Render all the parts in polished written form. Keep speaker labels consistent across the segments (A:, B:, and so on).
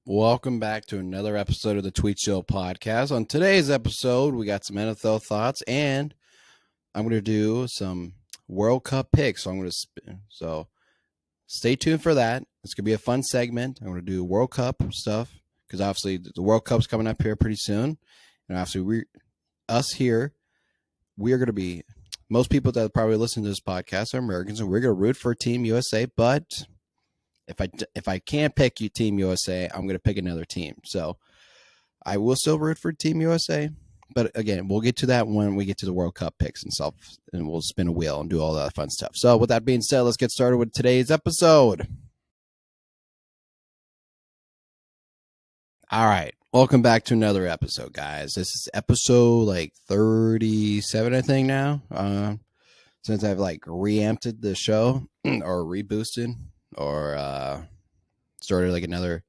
A: Welcome back to another episode of the Tweet Show Podcast. On today's episode, we got some NFL thoughts, and I'm going to do some World Cup picks. So stay tuned for that. It's going to be a fun segment. I'm going to do World Cup stuff because obviously the World Cup's coming up here pretty soon, and obviously we are going to be, most people that probably listen to this podcast are Americans, and we're going to root for Team USA, but if I can't pick you Team USA, I'm going to pick another team. So I will still root for Team USA. But again, we'll get to that when we get to the World Cup picks and stuff, and we'll spin a wheel and do all that fun stuff. So with that being said, let's get started with today's episode. All right. Welcome back to another episode, guys. This is episode like 37, I think now. Since I've like reamped the show or reboosted or started like another,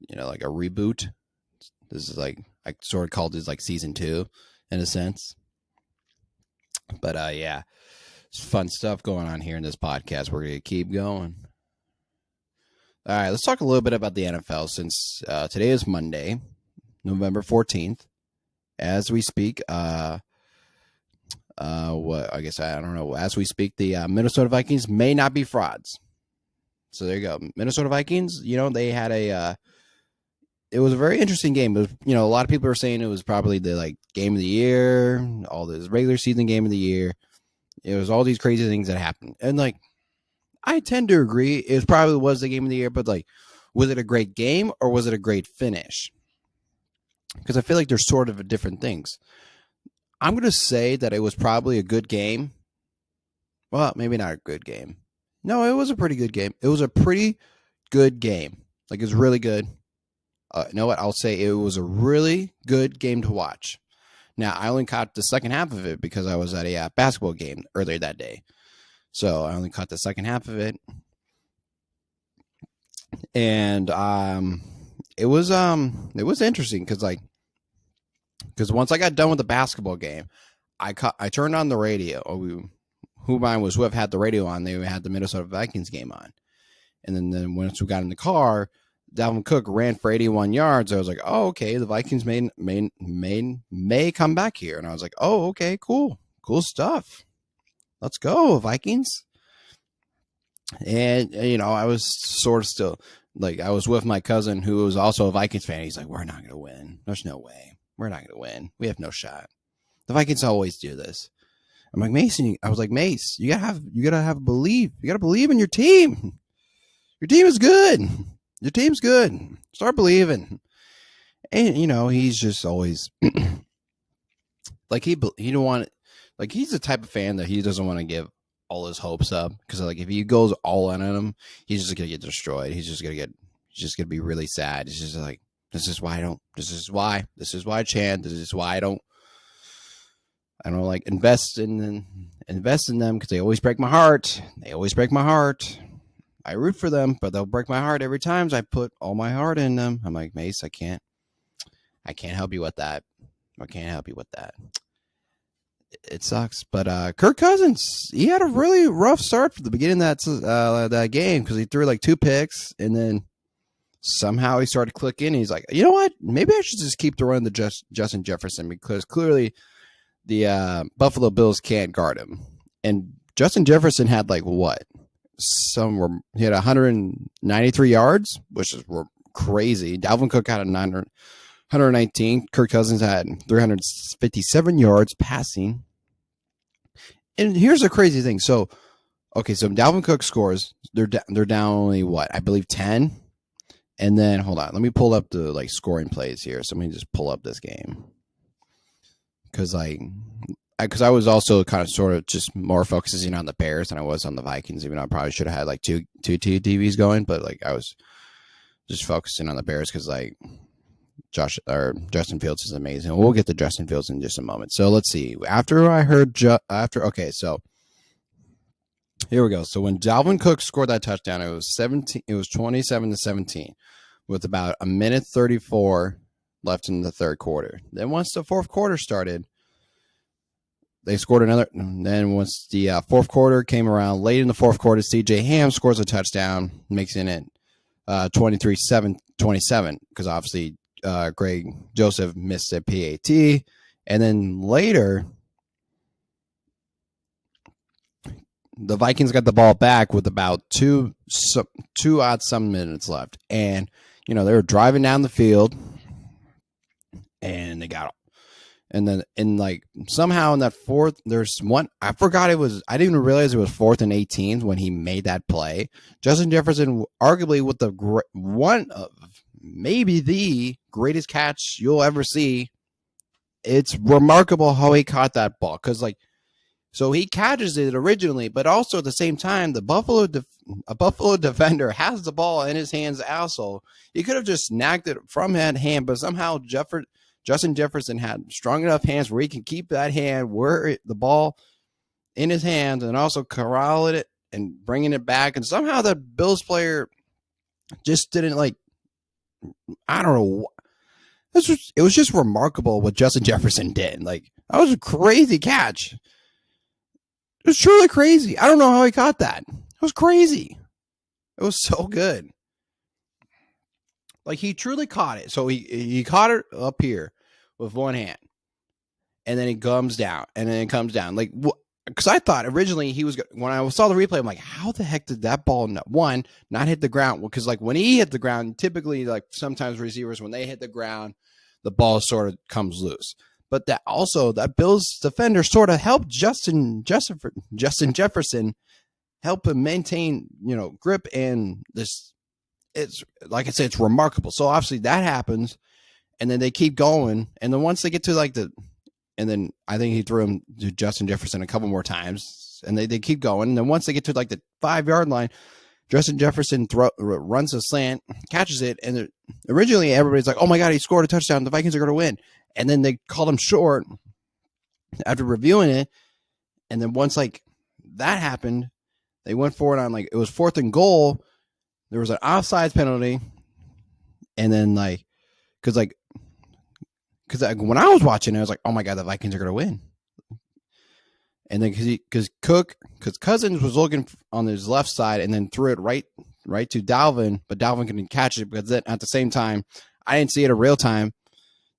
A: like a reboot. This is like, I sort of called this like season 2 in a sense. But yeah, it's fun stuff going on here in this podcast. We're going to keep going. All right, let's talk a little bit about the NFL since today is Monday, November 14th. As we speak, I don't know. As we speak, the Minnesota Vikings may not be frauds. So there you go. Minnesota Vikings, they had it was a very interesting game. It was, a lot of people are saying it was probably the like game of the year, all this regular season game of the year. It was all these crazy things that happened. And like, I tend to agree. It probably was the game of the year, but like, was it a great game or was it a great finish? Because I feel like there's sort of different things. I'm going to say that it was probably a good game. Well, maybe not a good game. No, it was a pretty good game. It was a pretty good game. Like, it was really good. You know what? I'll say it was a really good game to watch. Now, I only caught the second half of it because I was at a basketball game earlier that day. So I only caught the second half of it. And it was interesting because once I got done with the basketball game, I turned on the radio. Who had the radio on, they had the Minnesota Vikings game on. And then once we got in the car, Dalvin Cook ran for 81 yards. I was like, oh, okay, the Vikings may come back here. And I was like, oh, okay, cool stuff. Let's go, Vikings. And, I was sort of still, like, I was with my cousin who was also a Vikings fan. He's like, we're not going to win. There's no way. We're not going to win. We have no shot. The Vikings always do this. I'm like, Mason, Mace, you gotta have belief. You gotta believe in your team. Your team is good. Your team's good. Start believing. And, he's just always like, he don't want, like, he's the type of fan that he doesn't want to give all his hopes up. Cause like, if he goes all in on him, he's just going to get destroyed. He's just going to be really sad. It's just like, this is why, Chan. This is why I don't like invest in them because they always break my heart. I root for them, but they'll break my heart every time I put all my heart in them. I'm like, Mace, I can't help you with that. It sucks. But Kirk Cousins, he had a really rough start for the beginning of that game because he threw like 2 picks and then somehow he started clicking. And he's like, you know what? Maybe I should just keep throwing the Justin Jefferson because clearly the Buffalo Bills can't guard him. And Justin Jefferson had like what? He had 193 yards, which is crazy. Dalvin Cook had 119. Kirk Cousins had 357 yards passing. And here's the crazy thing. So Dalvin Cook scores. They're down only what? I believe 10. And then hold on, let me pull up the like scoring plays here. So let me just pull up this game. Because I was also kind of sort of just more focusing on the Bears than I was on the Vikings, even though I probably should have had like two TVs going, but like I was just focusing on the Bears because like Justin Fields is amazing. We'll get to Justin Fields in just a moment. So let's see. So here we go. So when Dalvin Cook scored that touchdown, it was 27-17 with about a minute 34 left in the third quarter. Then once the fourth quarter started, they scored another. And then once the fourth quarter came around, late in the fourth quarter, C.J. Ham scores a touchdown, making it 23-7-27, because obviously Greg Joseph missed a PAT. And then later, the Vikings got the ball back with about two odd some minutes left. And, they were driving down the field, and they got, and then somehow in that fourth, there's one, I forgot it was, I didn't even realize it was 4th and 18 when he made that play. Justin Jefferson, arguably with one of maybe the greatest catch you'll ever see. It's remarkable how he caught that ball, because so he catches it originally, but also at the same time, a Buffalo defender has the ball in his hands also. He could have just snagged it from that hand, but somehow Justin Jefferson had strong enough hands where he can keep that hand the ball in his hands, and also corral it and bringing it back. And somehow the Bills player just didn't I don't know. It was just remarkable what Justin Jefferson did. That was a crazy catch. It was truly crazy. I don't know how he caught that. It was crazy. It was so good. He truly caught it. So he caught it up here with one hand, and then he comes down, and then it comes down. Because I thought originally when I saw the replay, I'm like, how the heck did that ball not hit the ground? Well, because when he hit the ground, typically sometimes receivers, when they hit the ground, the ball sort of comes loose. But that Bills defender sort of helped Justin Jefferson, help him maintain, grip, and this. It's like I said, it's remarkable. So obviously that happens, and then they keep going, and then once they get to and then I think he threw him to Justin Jefferson a couple more times, and they keep going, and then once they get to the 5-yard line, Justin Jefferson runs a slant, catches it, and originally everybody's like, "Oh my God, he scored a touchdown! The Vikings are going to win." And then they called him short after reviewing it, and then once that happened, they went for it on it was 4th and goal. There was an offsides penalty, and then because when I was watching it, I was like, "Oh my God, the Vikings are going to win." And then because Cousins was looking on his left side, and then threw it right to Dalvin, but Dalvin couldn't catch it, because then at the same time, I didn't see it in real time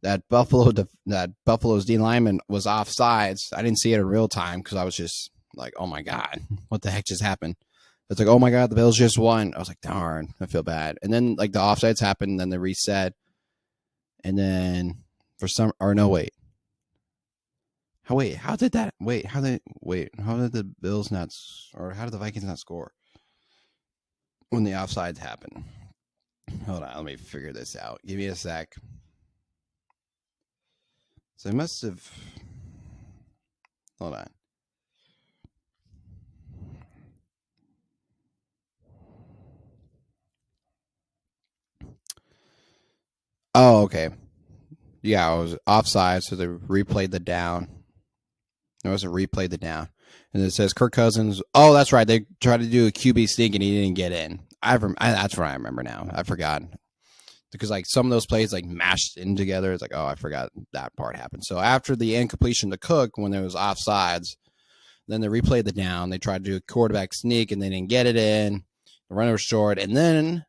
A: that Buffalo's D lineman was offsides. I didn't see it in real time because I was just like, "Oh my God, what the heck just happened?" It's oh my God, the Bills just won. I was like, darn, I feel bad. And then the offsides happened, and then they reset. And then how did the Bills not, or how did the Vikings not score when the offsides happened? Hold on, let me figure this out. Give me a sec. So they must have, hold on. Oh, okay. Yeah, it was offside, so they replayed the down. It was a replay the down. And it says Kirk Cousins. Oh, that's right. They tried to do a QB sneak, and he didn't get in. That's what I remember now. I forgot. Because some of those plays mashed in together. It's I forgot that part happened. So after the incompletion to Cook, when there was offsides, then they replayed the down. They tried to do a quarterback sneak, and they didn't get it in. The runner was short. And then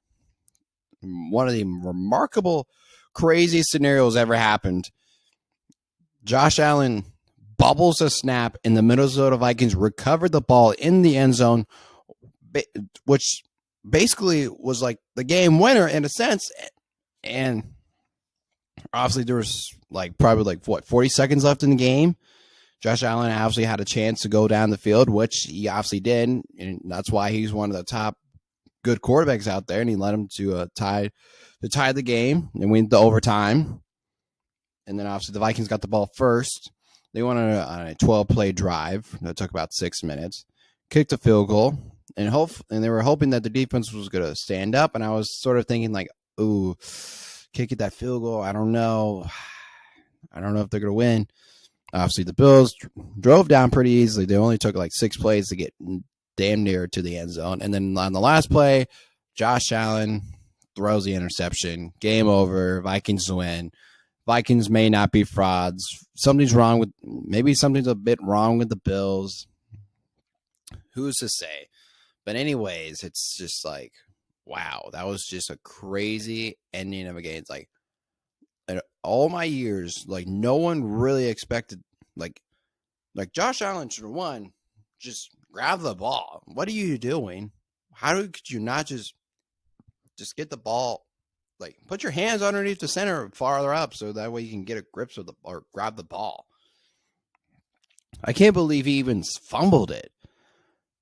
A: one of the remarkable, crazy scenarios ever happened. Josh Allen bubbles a snap, and the Minnesota Vikings recovered the ball in the end zone, which basically was the game winner in a sense. And obviously there was probably 40 seconds left in the game. Josh Allen obviously had a chance to go down the field, which he obviously did, and that's why he's one of the top good quarterbacks out there, and he led him to tie the game and win the overtime. And then obviously the Vikings got the ball first. They went on a 12-play drive that took about 6 minutes, kicked a field goal, and they were hoping that the defense was going to stand up. And I was sort of thinking ooh, kick that field goal. I don't know if they're going to win. Obviously, the Bills drove down pretty easily. They only took 6 plays to get damn near to the end zone. And then on the last play, Josh Allen throws the interception. Game over. Vikings win. Vikings may not be frauds. Something's a bit wrong with the Bills. Who's to say? But anyways, it's just wow, that was just a crazy ending of a game. It's like, in all my years, like, no one really expected, like Josh Allen should have won. Just grab the ball. What are you doing? Could you not just get the ball? Like, put your hands underneath the center farther up so that way you can get a grip or grab the ball. I can't believe he even fumbled it.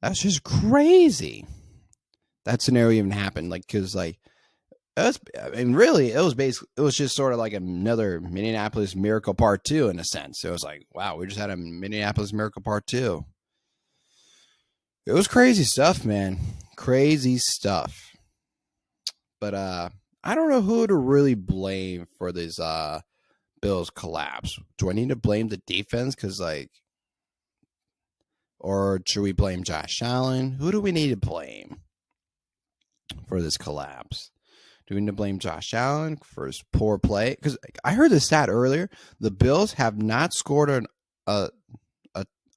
A: That's just crazy. That scenario even happened. Like, because, like, really, it was just sort of like another Minneapolis Miracle Part 2 in a sense. It was like, wow, we just had a Minneapolis Miracle Part 2. It was crazy stuff, man. Crazy stuff. But I don't know who to really blame for this Bills collapse. Do I need to blame the defense? Because, like, or should we blame Josh Allen? Who do we need to blame for this collapse? Do we need to blame Josh Allen for his poor play? Because I heard the stat earlier. The Bills have not scored an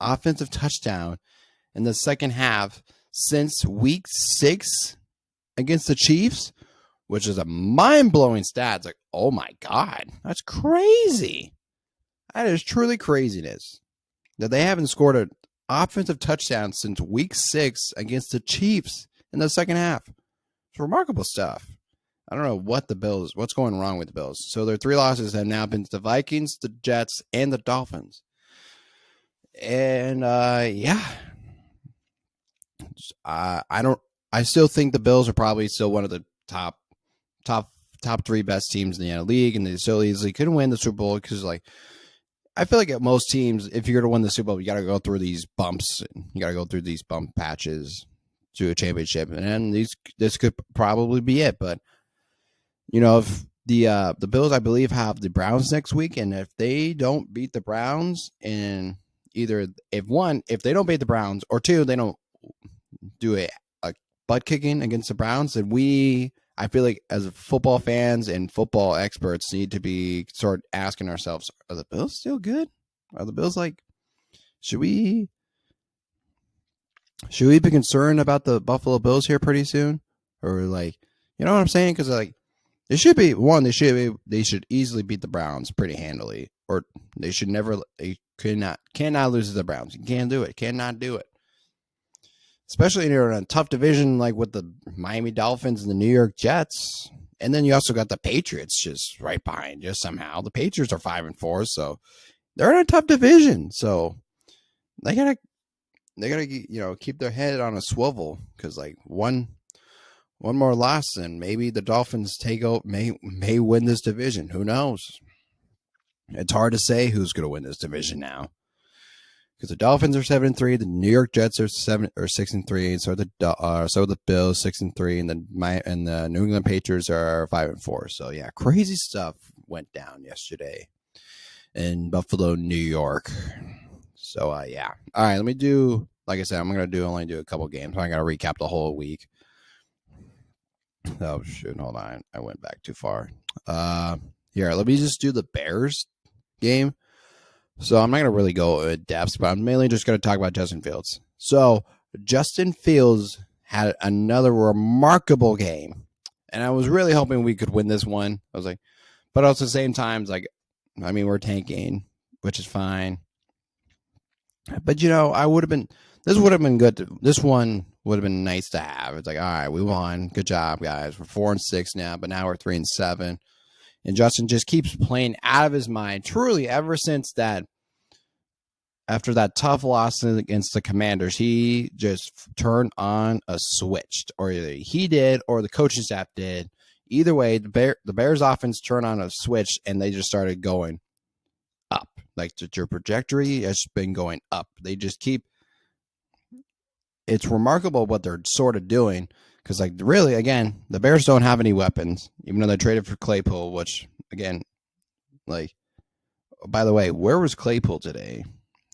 A: offensive touchdown in the second half since week 6 against the Chiefs, which is a mind-blowing stat. It's like, oh my God, that's crazy. That is truly craziness that they haven't scored an offensive touchdown since week 6 against the Chiefs in the second half. It's remarkable stuff. I don't know what's going wrong with the Bills. So their 3 losses have now been to the Vikings, the Jets, and the Dolphins. And yeah, I still think the Bills are probably still one of the top 3 best teams in the league, and they so easily couldn't win the Super Bowl because, like, I feel like at most teams, if you're to win the Super Bowl, you got to go through these bumps. You got to go through these bump patches to a championship, and this could probably be it. But you know, if the Bills, I believe, have the Browns next week, and if they don't beat the Browns, and either if they don't beat the Browns, or 2, they don't do a butt kicking against the Browns, then I feel like as football fans and football experts need to be sort of asking ourselves, are the Bills still good? Are the Bills, like, should we be concerned about the Buffalo Bills here pretty soon? Or, like, you know what I'm saying? Because, like, they should easily beat the Browns pretty handily, or they cannot lose to the Browns. You can't do it. Cannot do it. Especially in a tough division like with the Miami Dolphins and the New York Jets. And then you also got the Patriots just right behind you somehow. The Patriots are 5-4, so they're in a tough division. So they gotta keep their head on a swivel, because, like, one more loss and maybe the Dolphins may win this division. Who knows? It's hard to say who's going to win this division now, because the Dolphins are 7-3, the New York Jets are 6-3, and so are the Bills 6-3, and the New England Patriots are 5-4. So yeah, crazy stuff went down yesterday in Buffalo, New York. So yeah, all right. Let me do, like I said, I'm gonna only do a couple games. I gotta recap the whole week. Oh shoot, hold on, I went back too far. Here, let me just do the Bears game. So I'm not going to really go in depth, but I'm mainly just going to talk about Justin Fields. So Justin Fields had another remarkable game, and I was really hoping we could win this one. I was like, but also at the same time, like, I mean, we're tanking, which is fine. But, you know, this would have been good. This one would have been nice to have. It's like, all right, we won. Good job, guys. We're 4-6 now, but now we're 3-7. And Justin just keeps playing out of his mind, truly, ever since that, after that tough loss against the Commanders, he just turned on a switch, or either he did or the coaching staff did. Either way, the Bears offense turned on a switch, and they just started going up. Like, your trajectory has been going up. They just keep, it's remarkable what they're sort of doing. Because, like, really, again, the Bears don't have any weapons, even though they traded for Claypool, which, again, like, by the way, where was Claypool today?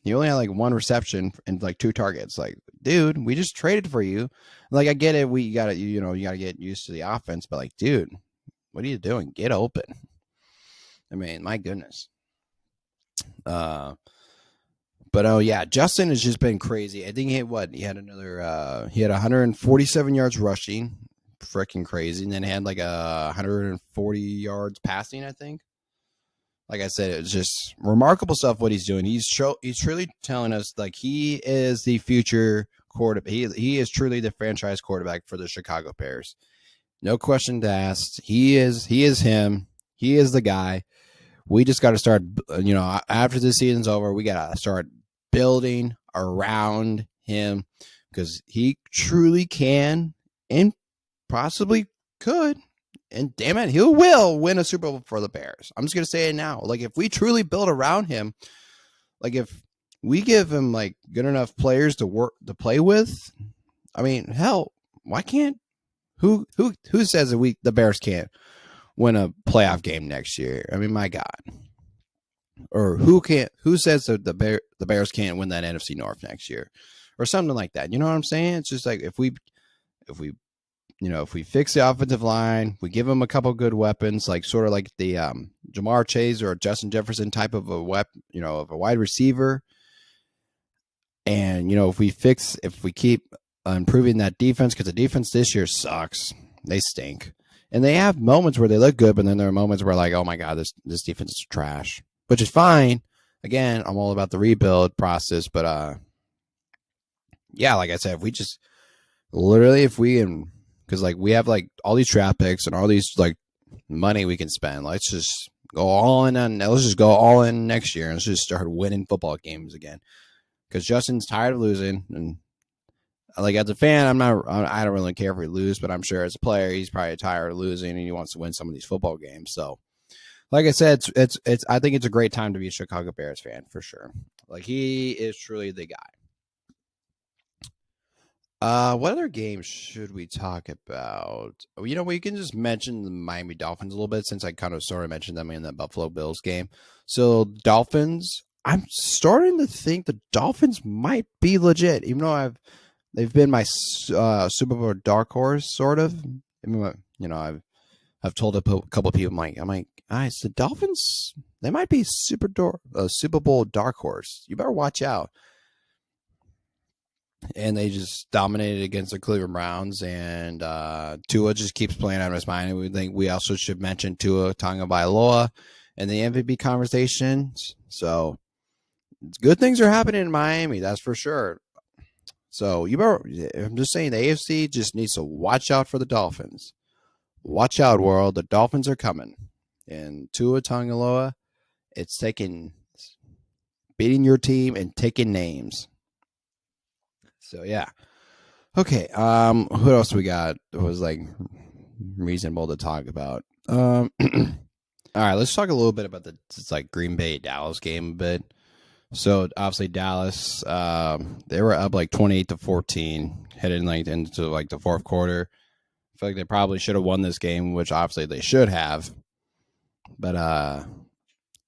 A: He only had, like, 1 reception and, like, 2 targets. Like, dude, we just traded for you. Like, I get it. You got to get used to the offense. But, like, dude, what are you doing? Get open. I mean, my goodness. But oh yeah, Justin has just been crazy. I think he had 147 yards rushing, freaking crazy. And then he had like 140 yards passing, I think. Like I said, it's just remarkable stuff what he's doing. He's truly telling us like he is the future quarterback. He is truly the franchise quarterback for the Chicago Bears. No question to ask. He is him. He is the guy. We just got to start, after the season's over, we got to start building around him because he truly can and possibly could. And damn it, he will win a Super Bowl for the Bears. I'm just going to say it now. Like, if we truly build around him, like, if we give him, like, good enough players to play with, I mean, hell, why can't, who says that the Bears can't win a playoff game next year? I mean, my God. Or who says that the Bears can't win that NFC North next year? Or something like that. You know what I'm saying? It's just like, if we fix the offensive line, we give them a couple good weapons, like sort of like the Jamar Chase or Justin Jefferson type of a of a wide receiver. And, if we keep improving that defense, because the defense this year sucks. They stink. And they have moments where they look good, but then there are moments where like, oh my God, this defense is trash, which is fine. Again, I'm all about the rebuild process, but yeah, like I said, if we just literally, because like we have like all these draft picks and all these like money we can spend, let's just go all in next year and let's just start winning football games again. Because Justin's tired of losing, and like as a fan, I don't really care if we lose, but I'm sure as a player, he's probably tired of losing and he wants to win some of these football games. So, like I said, I think it's a great time to be a Chicago Bears fan for sure. Like he is truly the guy. What other games should we talk about? We can just mention the Miami Dolphins a little bit since I kind of sort of mentioned them in the Buffalo Bills game. So Dolphins, I'm starting to think the Dolphins might be legit, even though they've been my Super Bowl dark horse sort of. I mean, I've told a couple of people, I'm like, guys, the Dolphins, they might be Super Bowl dark horse. You better watch out. And they just dominated against the Cleveland Browns, and Tua just keeps playing out of his mind. And we think we also should mention Tua Tagovailoa in the MVP conversations. So good things are happening in Miami, that's for sure. So I'm just saying the AFC just needs to watch out for the Dolphins. Watch out, world. The Dolphins are coming. And Tua Tagovailoa, it's beating your team and taking names. So yeah. Okay. Who else we got? It was like reasonable to talk about. All right, let's talk a little bit about it's like Green Bay Dallas game a bit. So obviously Dallas, they were up like 28-14, heading like into like the fourth quarter. I feel like they probably should have won this game, which obviously they should have. But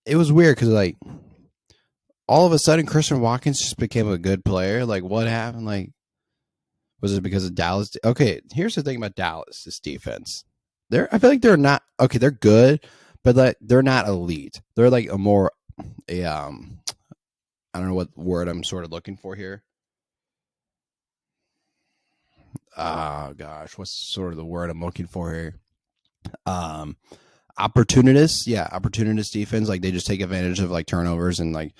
A: it was weird because like all of a sudden Christian Watkins just became a good player. Like what happened? Like was it because of Dallas? Okay, here's the thing about Dallas, this defense. I feel like they're not okay. They're good, but like they're not elite. They're like I don't know what word I'm sort of looking for here. Oh gosh, what's sort of the word I'm looking for here? Opportunist defense. Like they just take advantage of like turnovers and like,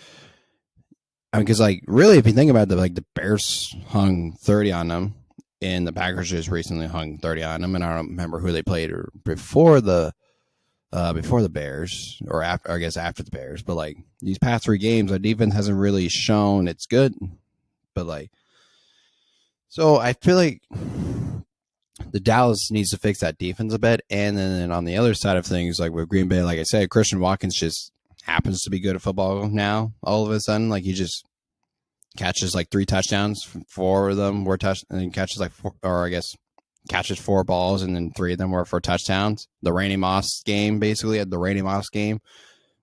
A: I mean, because like really, if you think about it, like the Bears hung 30 on them, and the Packers just recently hung 30 on them, and I don't remember who they played before the Bears, or after, I guess after the Bears. But like these past 3 games, our defense hasn't really shown it's good. But like, so I feel like the Dallas needs to fix that defense a bit. And then on the other side of things, like with Green Bay, like I said, Christian Watkins just happens to be good at football now. All of a sudden, like he just catches like 3 touchdowns, 4 of them were and he catches like 4, or I guess catches 4 balls, and then 3 of them were for touchdowns. The Randy Moss game, basically, at the Randy Moss game,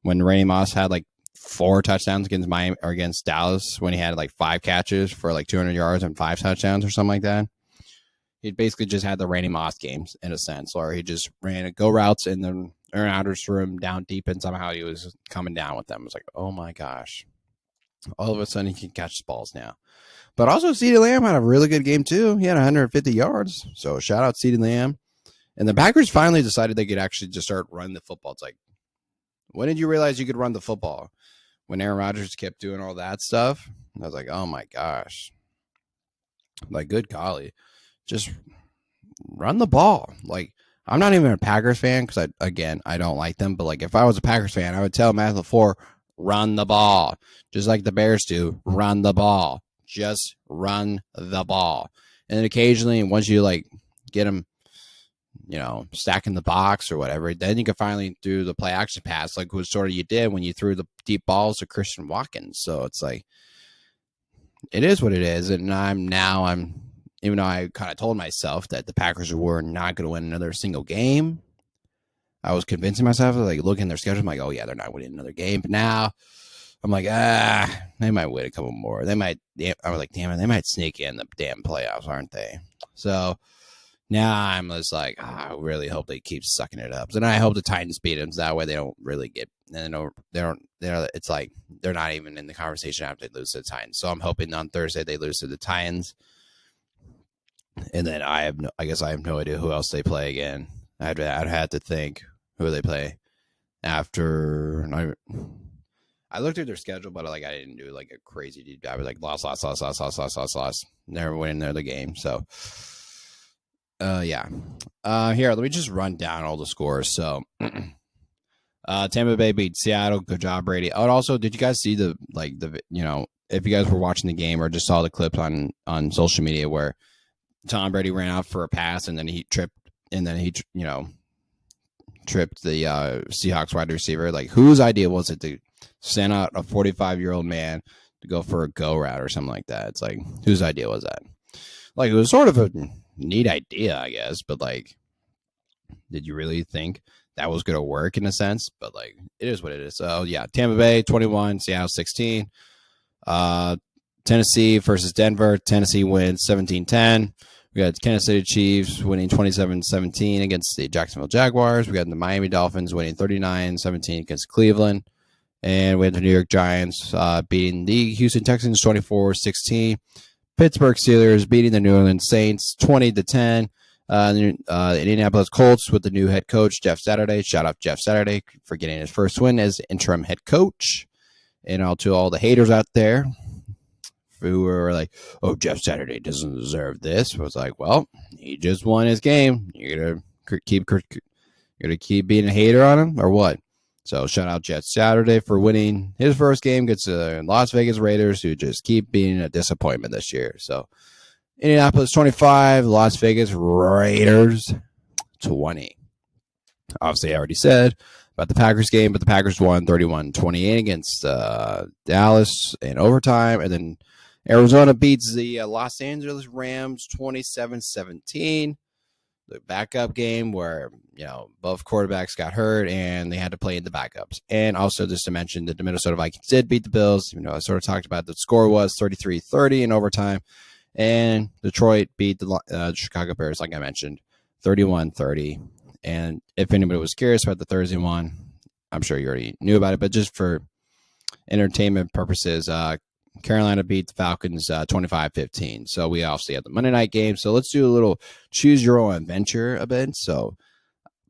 A: when Randy Moss had like 4 touchdowns against Miami or against Dallas, when he had like 5 catches for like 200 yards and 5 touchdowns or something like that. He basically just had the Randy Moss games in a sense, or he just ran go routes and then Aaron Rodgers threw him down deep, and somehow he was coming down with them. It was like, oh my gosh. All of a sudden, he can catch the balls now. But also, CeeDee Lamb had a really good game, too. He had 150 yards. So, shout out CeeDee Lamb. And the Packers finally decided they could actually just start running the football. It's like, when did you realize you could run the football? When Aaron Rodgers kept doing all that stuff? I was like, oh, my gosh. Like, good golly. Just run the ball. Like, I'm not even a Packers fan because, I don't like them. But, like, if I was a Packers fan, I would tell Matt LaFleur, run the ball. Just like the Bears do, run the ball. Just run the ball. And then occasionally, once you, like, get them, stacking the box or whatever, then you can finally do the play action pass, like what sort of you did when you threw the deep balls to Christian Watkins. So it's like, it is what it is. And I'm even though I kind of told myself that the Packers were not going to win another single game, I was convincing myself, like, looking at their schedule, I'm like, oh yeah, they're not winning another game. But now I'm like, they might win a couple more. I was like, damn it, they might sneak in the damn playoffs, aren't they? So now I'm just like, I really hope they keep sucking it up. And I hope the Titans beat them. So that way they don't really get, it's like they're not even in the conversation after they lose to the Titans. So I'm hoping on Thursday they lose to the Titans. And then I guess I have no idea who else they play again. I'd have to think who they play after. I looked at their schedule, but I didn't do like a crazy deep dive. I was like, loss. Never winning the game. So, yeah. Here, let me just run down all the scores. So, Tampa Bay beat Seattle. Good job, Brady. Oh, and also, did you guys see if you guys were watching the game or just saw the clips on social media where Tom Brady ran out for a pass and then he tripped tripped the Seahawks wide receiver? Like, whose idea was it to send out a 45-year-old man to go for a go route or something like that? It's like, whose idea was that? Like, it was sort of a neat idea, I guess, but like, did you really think that was going to work in a sense? But like, it is what it is. So yeah, Tampa Bay 21, Seattle 16. Tennessee versus Denver. Tennessee wins 17-10. We got Kansas City Chiefs winning 27-17 against the Jacksonville Jaguars. We got the Miami Dolphins winning 39-17 against Cleveland. And we had the New York Giants beating the Houston Texans 24-16. Pittsburgh Steelers beating the New Orleans Saints 20-10. The Indianapolis Colts with the new head coach, Jeff Saturday. Shout out Jeff Saturday for getting his first win as interim head coach. And all the haters out there who were like, oh, Jeff Saturday doesn't deserve this. I was like, well, he just won his game. You're gonna keep being a hater on him or what? So shout out Jeff Saturday for winning his first game against the Las Vegas Raiders, who just keep being a disappointment this year. So Indianapolis 25, Las Vegas Raiders 20. Obviously, I already said about the Packers game, but the Packers won 31-28 against Dallas in overtime. And then Arizona beats the Los Angeles Rams 27-17. The backup game where, both quarterbacks got hurt and they had to play in the backups. And also just to mention that the Minnesota Vikings did beat the Bills. I sort of talked about the score was 33-30 in overtime. And Detroit beat the Chicago Bears, like I mentioned, 31-30. And if anybody was curious about the Thursday one, I'm sure you already knew about it. But just for entertainment purposes, Carolina beat the Falcons 25-15. So we obviously had the Monday night game. So let's do a little choose your own adventure a bit. So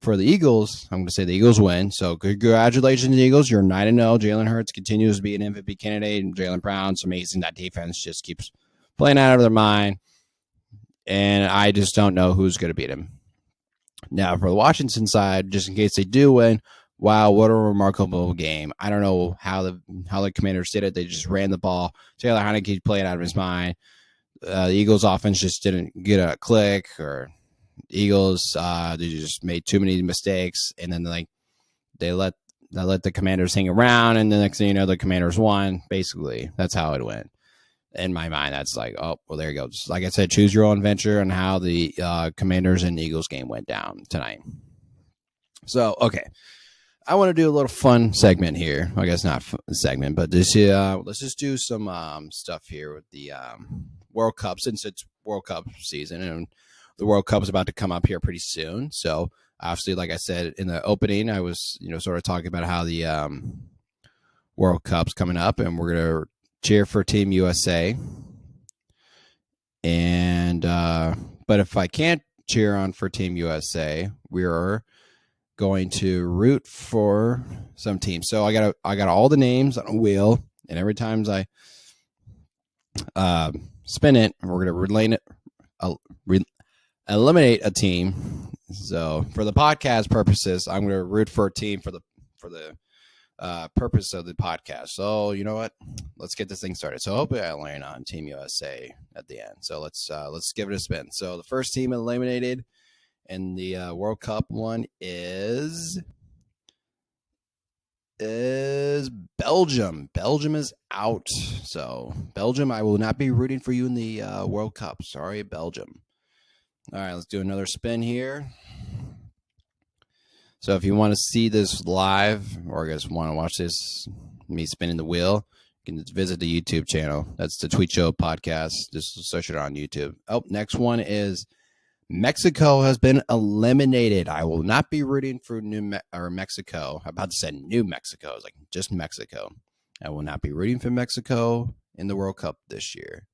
A: for the Eagles, I'm going to say the Eagles win. So congratulations, Eagles. You're 9-0. Jalen Hurts continues to be an MVP candidate. And Jalen Brown's amazing. That defense just keeps playing out of their mind. And I just don't know who's going to beat him. Now, for the Washington side, just in case they do win, wow, what a remarkable game. I don't know how the Commanders did it. They just ran the ball. Taylor Heineke played out of his mind. The Eagles offense just didn't get a click, or Eagles, they just made too many mistakes. And then they let the Commanders hang around. And the next thing you know, the Commanders won. Basically, that's how it went. In my mind, that's like, oh, well, there you go. Just like I said, choose your own adventure on how the Commanders and Eagles game went down tonight. So, okay. I want to do a little fun segment here. I guess not a segment, but let's just do some stuff here with the World Cup, since it's World Cup season and the World Cup is about to come up here pretty soon. So obviously, like I said in the opening, I was sort of talking about how the World Cup's coming up, and we're gonna cheer for Team USA. And but if I can't cheer on for Team USA, we are going to root for some teams. So I got all the names on a wheel, and every time I spin it, we're going to eliminate a team. So for the podcast purposes, I'm going to root for a team for the purpose of the podcast. So you know what? Let's get this thing started. So hopefully I land on Team USA at the end. So let's give it a spin. So the first team eliminated in the World Cup one is Belgium. Belgium is out. So Belgium, I will not be rooting for you in the World Cup. Sorry, Belgium. All right, let's do another spin here. So if you want to see this live, or you guys want to watch this, me spinning the wheel, you can just visit the YouTube channel. That's the Tweet Show Podcast. Just search it on YouTube. Oh, next one is Mexico has been eliminated. I will not be rooting for Mexico. I'm about to say New Mexico. It's like just Mexico. I will not be rooting for Mexico in the World Cup this year.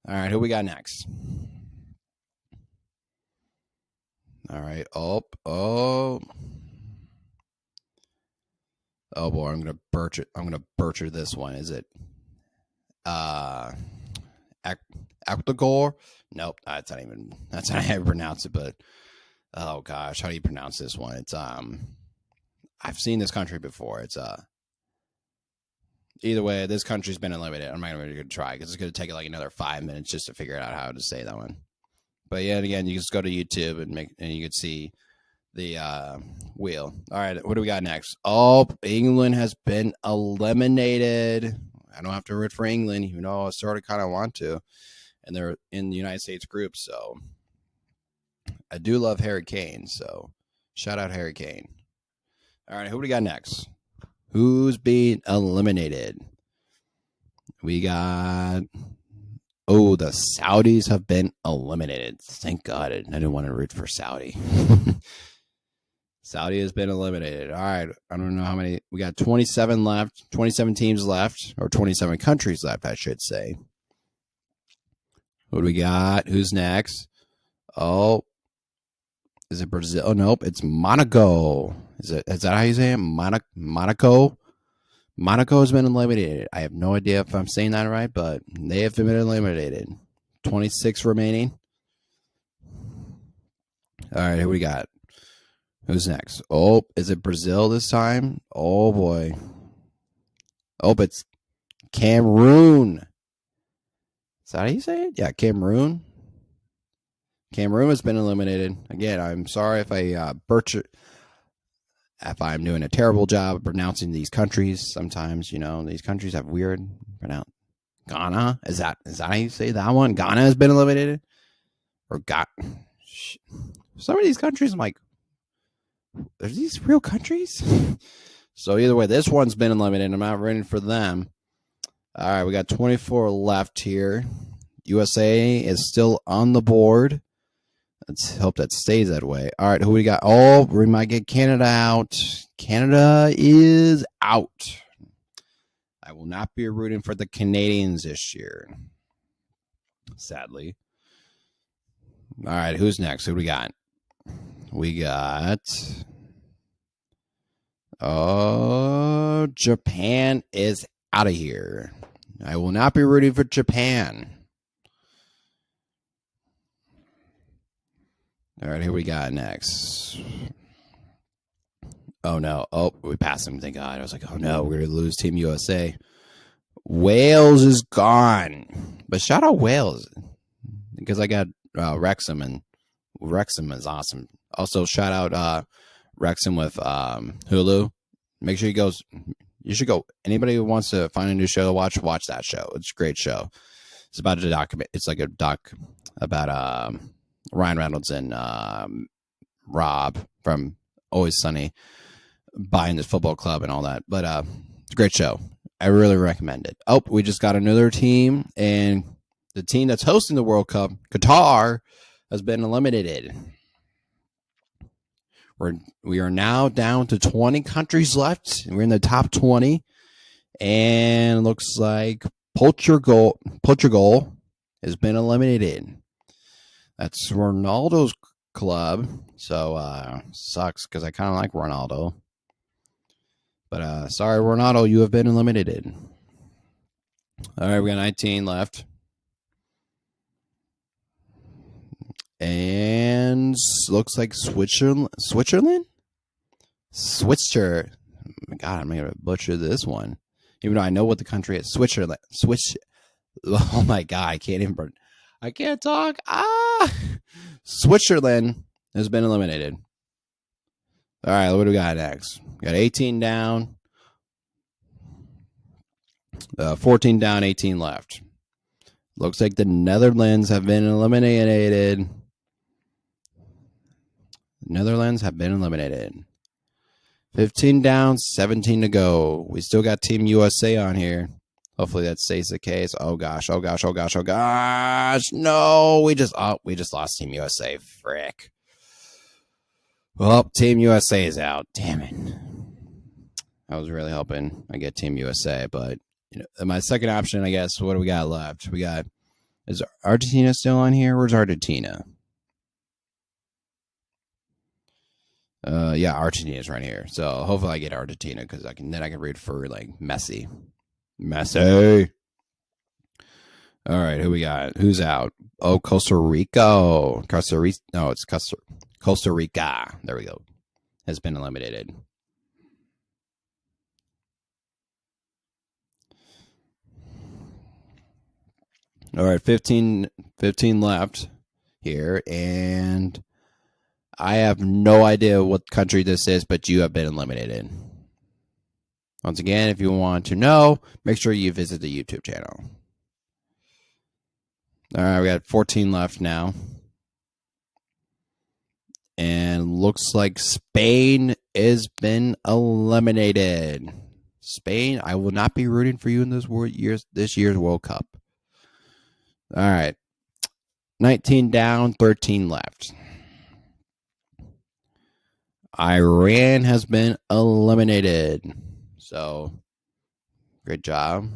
A: All right, who we got next? All right. Oh boy, I'm gonna butcher this one. Is it Ecuador? Nope, that's not how you pronounce it, but oh gosh, how do you pronounce this one? It's I've seen this country before. It's either way, this country's been eliminated. I'm not even gonna try because it's gonna take like another 5 minutes just to figure out how to say that one. But yeah, again, you just go to YouTube and you can see the wheel. All right, what do we got next? Oh, England has been eliminated. I don't have to root for England, even though I sort of kind of want to. And they're in the United States group, so I do love Harry Kane. So shout out Harry Kane. All right, who do we got next? Who's being eliminated? We got... Oh, the Saudis have been eliminated. Thank God. I didn't want to root for Saudi. Saudi has been eliminated. All right. I don't know how many. We got 27 left, 27 teams left, or 27 countries left, I should say. What do we got? Who's next? Oh, is it Brazil? Oh, nope. It's Monaco. Is that how you say it? Monaco? Monaco has been eliminated. I have no idea if I'm saying that right, but they have been eliminated. 26 remaining. All right, who we got? Who's next? Oh, is it Brazil this time? Oh, boy. Oh, it's Cameroon. Is that how you say it? Yeah, Cameroon. Cameroon has been eliminated. Again, I'm sorry if if I'm doing a terrible job of pronouncing these countries. Sometimes, these countries have weird pronounce. Ghana? Is that how you say that one? Ghana has been eliminated? Or some of these countries, I'm like, are these real countries? So either way, this one's been eliminated. I'm not rooting for them. All right, we got 24 left here. USA is still on the board. Let's hope that stays that way. All right, who we got? Oh, we might get Canada out. Canada is out. I will not be rooting for the Canadians this year, sadly. All right, who's next? Who do we got? We got... Oh, Japan is out of here. I will not be rooting for Japan. All right, here we got next. Oh, no. Oh, we passed him. Thank God. I was like, oh, no, we're going to lose Team USA. Wales is gone. But shout out Wales because I got Wrexham, and Wrexham is awesome. Also, shout out Wrexham with Hulu. Make sure you should go. Anybody who wants to find a new show to watch that show. It's a great show. It's about a document. It's like a doc about Ryan Reynolds and Rob from Always Sunny buying this football club and all that. But it's a great show. I really recommend it. Oh, we just got another team, and the team that's hosting the World Cup, Qatar, has been eliminated. We are now down to 20 countries left. We're in the top 20, and it looks like Portugal has been eliminated. That's Ronaldo's club. So sucks because I kind of like Ronaldo. But sorry, Ronaldo, you have been eliminated. All right, we got 19 left. And looks like Switzerland? God, I'm going to butcher this one. Even though I know what the country is. Switzerland. Oh my God, I can't talk. Switzerland has been eliminated. All right, what do we got next? We got 18 down. 14 down, 18 left. Looks like the Netherlands have been eliminated. Netherlands have been eliminated. 15 down, 17 to go. We still got Team USA on here. Hopefully that stays the case. Oh gosh. No, we just lost Team USA. Frick. Well, Team USA is out. Damn it. I was really hoping I get Team USA, but my second option, I guess, what do we got left? Is Argentina still on here? Where's Argentina? Yeah, Argentina's right here. So hopefully I get Argentina because I can root for like Messi. All right, who we got? Who's out? Oh, Costa Rica. No, it's Costa Rica. There we go. Has been eliminated. All right, 15 left here, and I have no idea what country this is, but you have been eliminated. Once again, if you want to know, make sure you visit the YouTube channel. All right, we got 14 left now. And looks like Spain has been eliminated. Spain, I will not be rooting for you in this year's World Cup. All right. 19 down, 13 left. Iran has been eliminated. So, great job.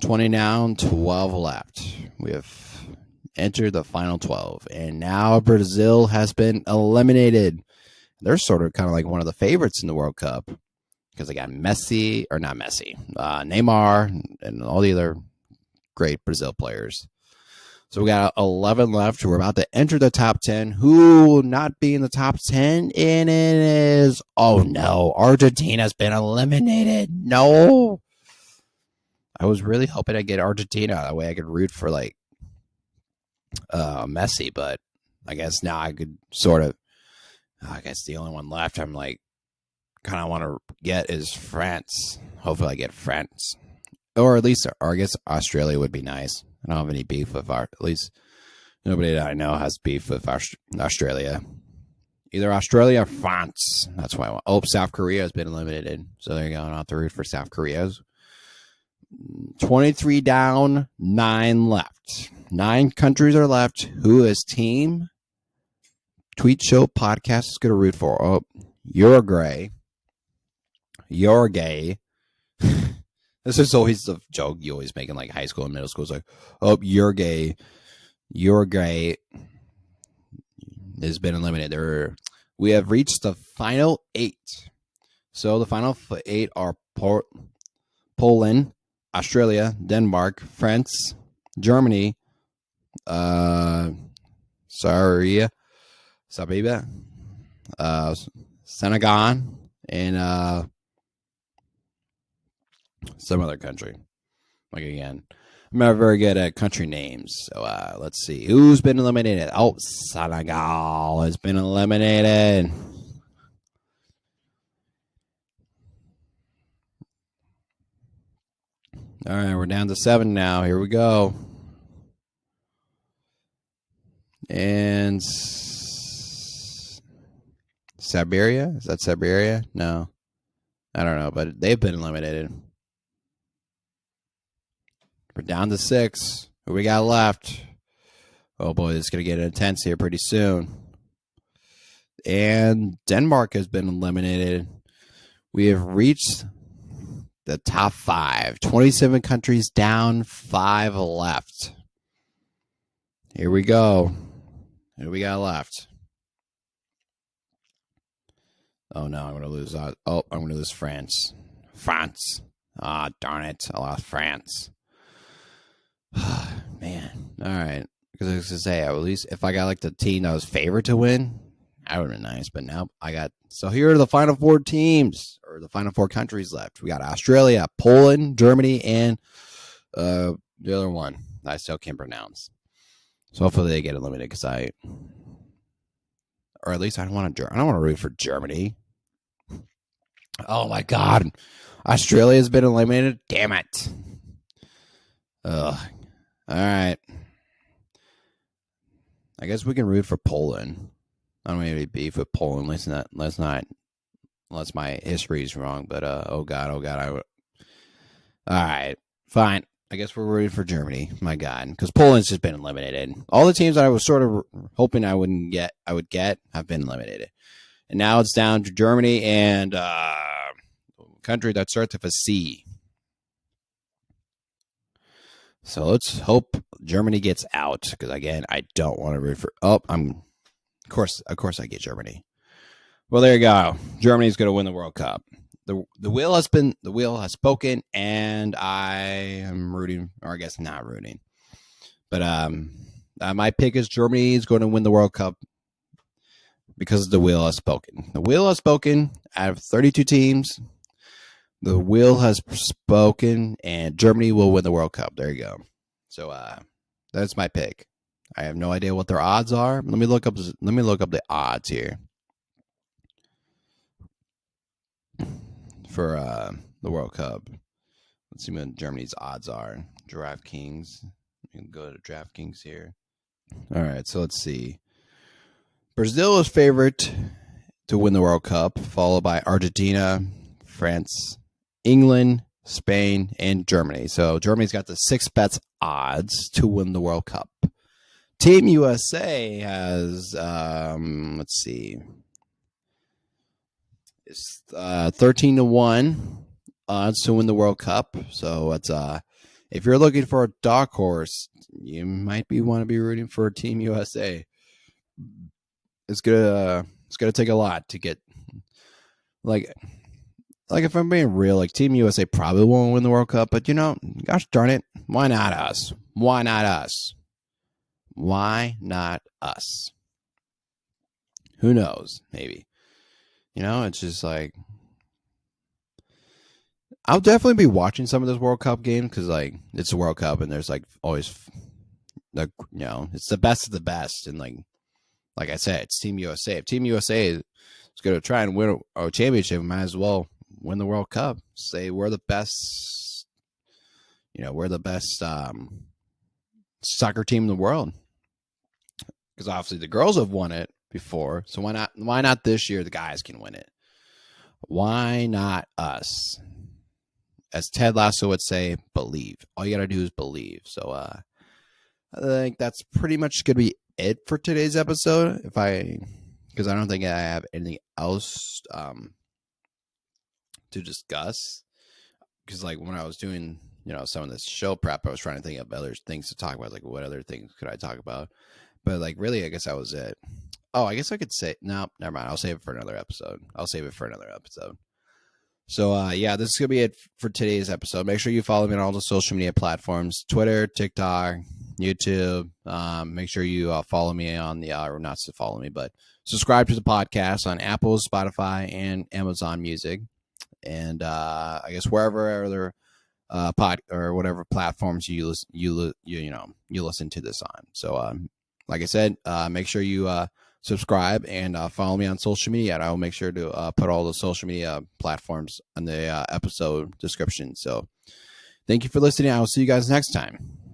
A: 20 down, 12 left. We have entered the final 12. And now Brazil has been eliminated. They're sort of kind of like one of the favorites in the World Cup because they got Neymar, and all the other great Brazil players. So we got 11 left. We're about to enter the top 10. Who will not be in the top 10? And it is, oh no, Argentina's been eliminated. No. I was really hoping I'd get Argentina. That way I could root for like Messi, but I guess now I could sort of, I guess the only one left I'm like kind of want to get is France. Hopefully I get France. Or at least, or I guess Australia would be nice. I don't have any beef with at least nobody that I know has beef with Australia. Either Australia or France. That's why I want. Oh, South Korea has been eliminated. So there you go. I don't have to root for South Korea's. 23 down, 9 left. 9 countries are left. Who is Team Tweet Show Podcast is going to root for? Oh, Uruguay. This is always the joke you always make in like high school and middle school. It's like, oh, Uruguay has been eliminated. We have reached the final 8. So the final 8 are Poland, Australia, Denmark, France, Germany, Serbia, Senegal, and some other country. Like again, I'm not very good at country names. So let's see. Who's been eliminated? Oh, Senegal has been eliminated. All right, we're down to 7 now. Here we go. And Siberia? Is that Siberia? No. I don't know, but they've been eliminated. We're down to 6. Who we got left? Oh boy, it's going to get intense here pretty soon. And Denmark has been eliminated. We have reached the top 5. 27 countries down, 5 left. Here we go. Who we got left? Oh, no, I'm going to lose. I'm going to lose France. France. Ah, darn it. I lost France. Man. All right. Because I was going to say, at least if I got like the team that was favored to win, that would have been nice. But now I got. So here are the final 4 teams, or the final 4 countries left. We got Australia, Poland, Germany, and the other one I still can't pronounce. So hopefully they get eliminated because or at least I don't want to root for Germany. Oh my God. Australia's been eliminated. Damn it. Ugh. All right. I guess we can root for Poland. I don't have any beef with Poland. Unless my history is wrong. But oh God. All right. Fine. I guess we're rooting for Germany. My God, because Poland's just been eliminated. All the teams that I was sort of hoping I would get have been eliminated, and now it's down to Germany and a country that starts with a C. So let's hope Germany gets out, because again, I don't want to root for. Of course, I get Germany. Well, there you go. Germany's going to win the World Cup. The wheel has spoken, and I am rooting, or I guess not rooting. But my pick is Germany is going to win the World Cup because the wheel has spoken. The wheel has spoken. Out of 32 teams, the wheel has spoken, and Germany will win the World Cup. There you go. So that's my pick. I have no idea what their odds are. Let me look up the odds here for the World Cup. Let's see what Germany's odds are. DraftKings. You can go to DraftKings here. All right, so let's see. Brazil is favorite to win the World Cup, followed by Argentina, France, England, Spain, and Germany. So Germany's got the 6 bets odds to win the World Cup. Team USA has, let's see. It's 13-1 odds to win the World Cup. So it's if you're looking for a dark horse, you might want to be rooting for Team USA. It's gonna take a lot to get like if I'm being real, like Team USA probably won't win the World Cup, but gosh darn it, why not us? Why not us? Why not us? Who knows? Maybe. It's just like I'll definitely be watching some of this World Cup game because it's a World Cup and there's always it's the best of the best, and like I said, it's Team USA. If Team USA is going to try and win a championship, might as well win the World Cup. Say we're the best, we're the best soccer team in the world. Because obviously the girls have won it before, so why not? Why not this year? The guys can win it. Why not us? As Ted Lasso would say, believe. All you got to do is believe. So I think that's pretty much going to be it for today's episode. Because I don't think I have anything else to discuss. Because when I was doing some of this show prep, I was trying to think of other things to talk about. Like what other things could I talk about? But really, I guess that was it. Oh, I guess I could say no. Never mind. I'll save it for another episode. So yeah, this is gonna be it for today's episode. Make sure you follow me on all the social media platforms: Twitter, TikTok, YouTube. Make sure you follow me on the or not to follow me, but subscribe to the podcast on Apple, Spotify, and Amazon Music, and I guess wherever other pod or whatever platforms you listen to this on. So like I said, make sure you subscribe and follow me on social media. And I will make sure to put all the social media platforms on the episode description. So thank you for listening. I will see you guys next time.